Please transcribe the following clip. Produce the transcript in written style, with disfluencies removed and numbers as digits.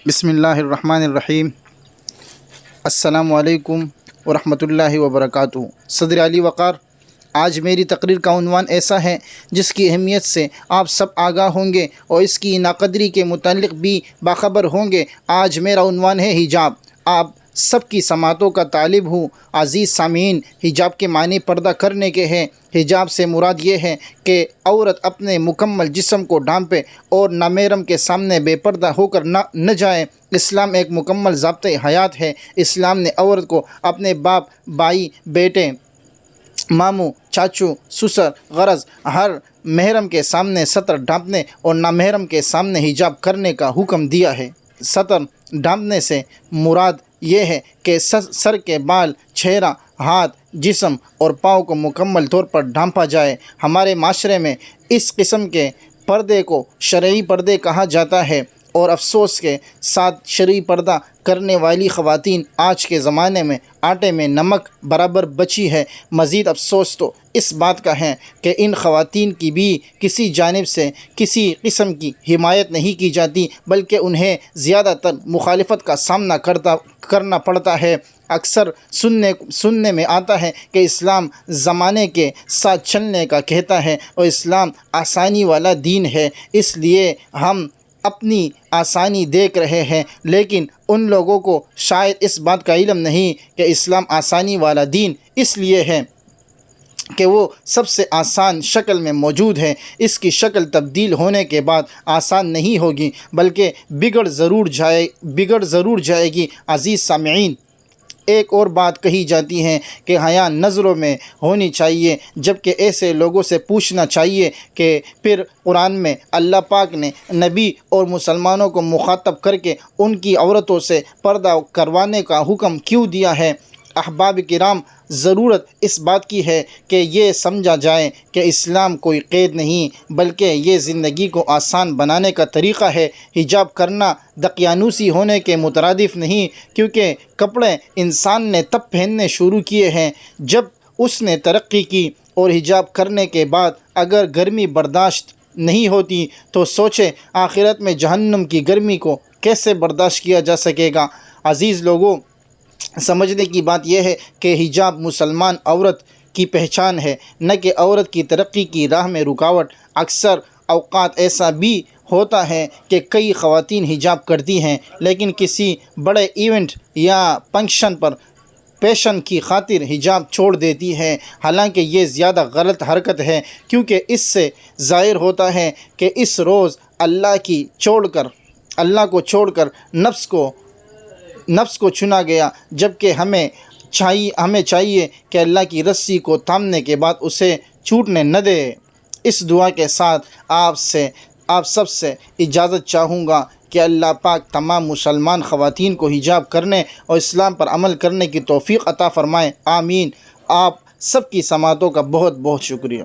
بسم اللہ الرحمن الرحیم۔ السلام علیکم ورحمۃ اللہ وبرکاتہ۔ صدر علی وقار، آج میری تقریر کا عنوان ایسا ہے جس کی اہمیت سے آپ سب آگاہ ہوں گے اور اس کی ناقدری کے متعلق بھی باخبر ہوں گے۔ آج میرا عنوان ہے حجاب۔ آپ سب کی سماعتوں کا طالب ہوں۔ عزیز سامعین، حجاب کے معنی پردہ کرنے کے ہیں۔ حجاب سے مراد یہ ہے کہ عورت اپنے مکمل جسم کو ڈھانپے اور نامحرم کے سامنے بے پردہ ہو کر نہ جائے۔ اسلام ایک مکمل ضابطۂ حیات ہے۔ اسلام نے عورت کو اپنے باپ، بھائی، بیٹے، ماموں، چاچو، سسر، غرض ہر محرم کے سامنے سطر ڈھانپنے اور نامحرم کے سامنے حجاب کرنے کا حکم دیا ہے۔ سطر ڈھانپنے سے مراد یہ ہے کہ سر کے بال، چہرہ، ہاتھ، جسم اور پاؤں کو مکمل طور پر ڈھانپا جائے۔ ہمارے معاشرے میں اس قسم کے پردے کو شرعی پردے کہا جاتا ہے، اور افسوس کے ساتھ شرعی پردہ کرنے والی خواتین آج کے زمانے میں آٹے میں نمک برابر بچی ہے۔ مزید افسوس تو اس بات کا ہے کہ ان خواتین کی بھی کسی جانب سے کسی قسم کی حمایت نہیں کی جاتی، بلکہ انہیں زیادہ تر مخالفت کا سامنا کرنا پڑتا ہے۔ اکثر سننے میں آتا ہے کہ اسلام زمانے کے ساتھ چلنے کا کہتا ہے اور اسلام آسانی والا دین ہے، اس لیے ہم اپنی آسانی دیکھ رہے ہیں۔ لیکن ان لوگوں کو شاید اس بات کا علم نہیں کہ اسلام آسانی والا دین اس لیے ہے کہ وہ سب سے آسان شکل میں موجود ہے۔ اس کی شکل تبدیل ہونے کے بعد آسان نہیں ہوگی، بلکہ بگڑ ضرور جائے گی۔ عزیز سامعین، ایک اور بات کہی جاتی ہے کہ حیا نظروں میں ہونی چاہیے، جبکہ ایسے لوگوں سے پوچھنا چاہیے کہ پھر قرآن میں اللہ پاک نے نبی اور مسلمانوں کو مخاطب کر کے ان کی عورتوں سے پردہ کروانے کا حکم کیوں دیا ہے؟ احباب کرام، ضرورت اس بات کی ہے کہ یہ سمجھا جائے کہ اسلام کوئی قید نہیں، بلکہ یہ زندگی کو آسان بنانے کا طریقہ ہے۔ حجاب کرنا دقیانوسی ہونے کے مترادف نہیں، کیونکہ کپڑے انسان نے تب پہننے شروع کیے ہیں جب اس نے ترقی کی، اور حجاب کرنے کے بعد اگر گرمی برداشت نہیں ہوتی تو سوچے آخرت میں جہنم کی گرمی کو کیسے برداشت کیا جا سکے گا۔ عزیز لوگوں، سمجھنے کی بات یہ ہے کہ حجاب مسلمان عورت کی پہچان ہے، نہ کہ عورت کی ترقی کی راہ میں رکاوٹ۔ اکثر اوقات ایسا بھی ہوتا ہے کہ کئی خواتین حجاب کرتی ہیں لیکن کسی بڑے ایونٹ یا فنکشن پر پیشن کی خاطر حجاب چھوڑ دیتی ہے، حالانکہ یہ زیادہ غلط حرکت ہے، کیونکہ اس سے ظاہر ہوتا ہے کہ اس روز اللہ کو چھوڑ کر نفس کو چنا گیا، جبکہ ہمیں چاہیے کہ اللہ کی رسی کو تھامنے کے بعد اسے چھوٹنے نہ دے۔ اس دعا کے ساتھ آپ سب سے اجازت چاہوں گا کہ اللہ پاک تمام مسلمان خواتین کو حجاب کرنے اور اسلام پر عمل کرنے کی توفیق عطا فرمائے۔ آمین۔ آپ سب کی سماعتوں کا بہت بہت شکریہ۔